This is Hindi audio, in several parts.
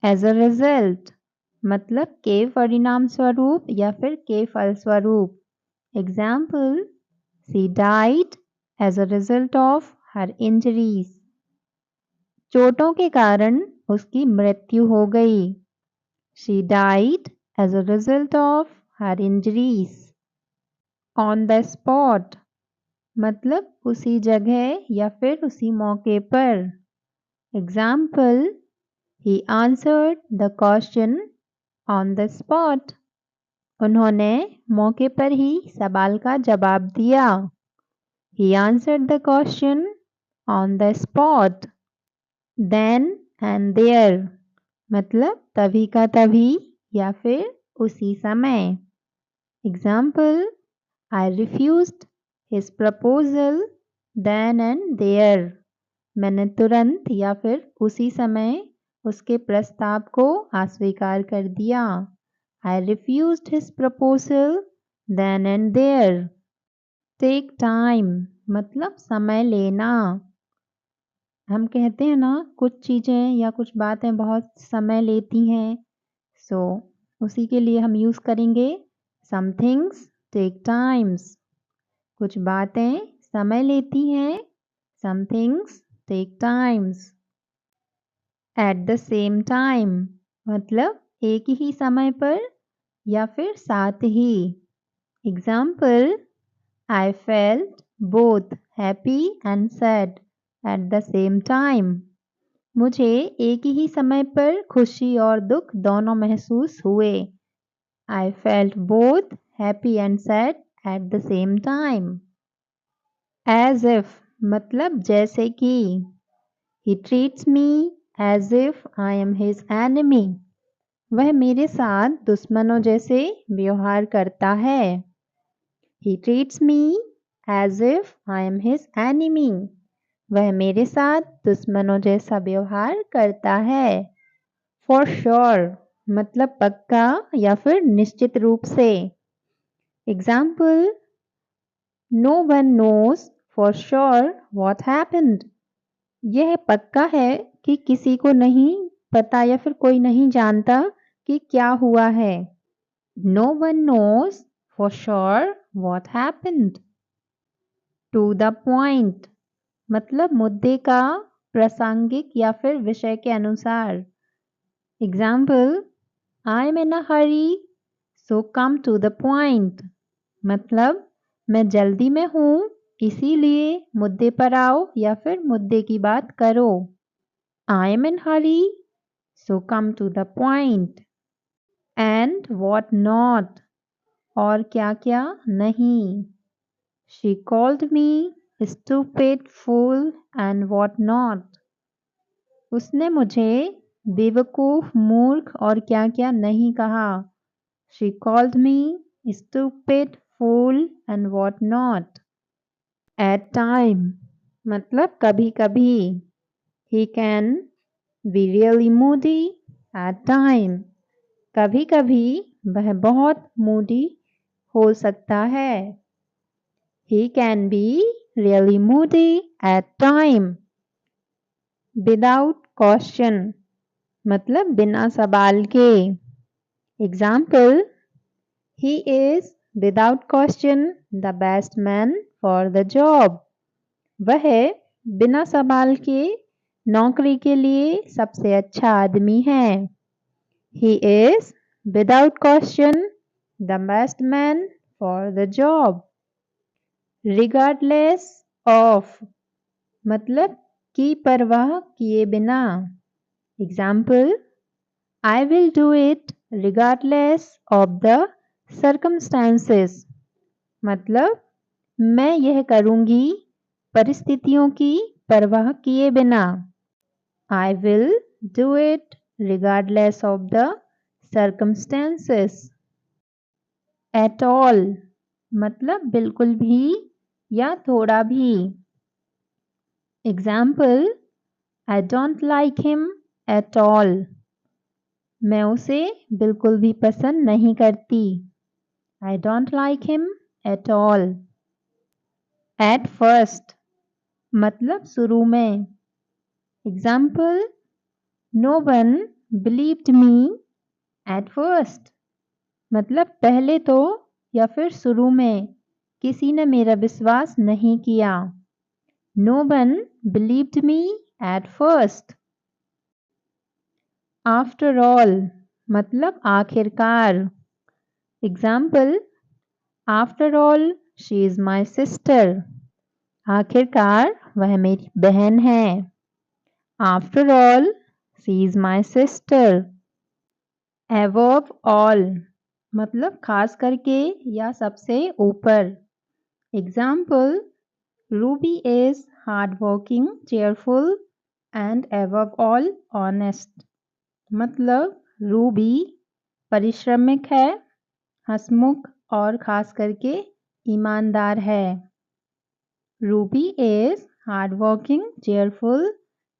एज अ रिजल्ट मतलब के परिणाम स्वरूप या फिर के फलस्वरूप। Example, she died as a result of her injuries. चोटों के कारण उसकी मृत्यु हो गई। She died as a result of her injuries. On the spot मतलब उसी जगह या फिर उसी मौके पर। Example, he answered the question on the spot. उन्होंने मौके पर ही सवाल का जवाब दिया। He answered the question on the spot. Then and there मतलब तभी का तभी या फिर उसी समय। Example, I refused his proposal then and there. मैंने तुरंत या फिर उसी समय उसके प्रस्ताव को अस्वीकार कर दिया। I refused his proposal then and there. Take time मतलब समय लेना। हम कहते हैं ना कुछ चीज़ें या कुछ बातें बहुत समय लेती हैं, उसी के लिए हम यूज़ करेंगे some things take times। कुछ बातें समय लेती हैं, some things take times। At the same time मतलब एक ही समय पर या फिर साथ ही। Example, I felt both happy and sad at the same time. मुझे एक ही समय पर खुशी और दुख दोनों महसूस हुए। I felt both happy and sad at the same time. As if मतलब जैसे कि। He treats me as if I am his enemy. वह मेरे साथ दुश्मनों जैसे व्यवहार करता है। He treats me as if I am his enemy. वह मेरे साथ दुश्मनों जैसा व्यवहार करता है। For sure मतलब पक्का या फिर निश्चित रूप से। Example, no one knows for sure what happened. यह पक्का है कि किसी को नहीं पता या फिर कोई नहीं जानता कि क्या हुआ है। No one knows for sure what happened. To the point मतलब मुद्दे का प्रासंगिक या फिर विषय के अनुसार। Example, I'm in a hurry, so come to the point. मतलब मैं जल्दी में हूँ, इसीलिए मुद्दे पर आओ या फिर मुद्दे की बात करो। I'm in hurry, so come to the point. And what not और क्या क्या नहीं। She called me stupid, fool and what not. उसने मुझे बेवकूफ, मूर्ख और क्या क्या नहीं कहा। She called me stupid, fool and what not. At time मतलब कभी कभी। He can be really moody at time. कभी कभी वह बहुत मूडी हो सकता है। He can be really moody at time. Without question मतलब बिना सवाल के। Example, he is without question the best man for the job. वह बिना सवाल के नौकरी के लिए सबसे अच्छा आदमी है। He is without question the best man for the job. Regardless of मतलब की परवाह किए बिना। Example, I will do it regardless of the circumstances. मतलब मैं यह करूँगी परिस्थितियों की परवाह किए बिना। I will do it regardless of the circumstances. At all मतलब बिल्कुल भी या थोड़ा भी। Example, I don't like him at all. मैं उसे बिल्कुल भी पसंद नहीं करती। I don't like him at all. At first मतलब शुरू में। Example, no one believed me at first मतलब पहले तो या फिर शुरू में किसी ने मेरा विश्वास नहीं किया। No one believed me at first. After all मतलब आखिरकार। Example, after all she is my sister. आखिरकार वह मेरी बहन है। After all she is my sister. Above all मतलब खास करके या सबसे ऊपर। Example, Ruby is hardworking, cheerful and above all honest. मतलब रूबी परिश्रमिक है, हंसमुख और खास करके ईमानदार है। Ruby is hardworking, cheerful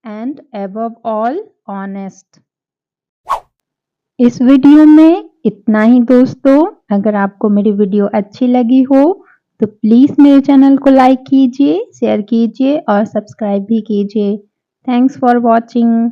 and above all honest. इस वीडियो में इतना ही दोस्तों। अगर आपको मेरी वीडियो अच्छी लगी हो तो प्लीज़ मेरे चैनल को लाइक कीजिए, शेयर कीजिए और सब्सक्राइब भी कीजिए। Thanks for watching.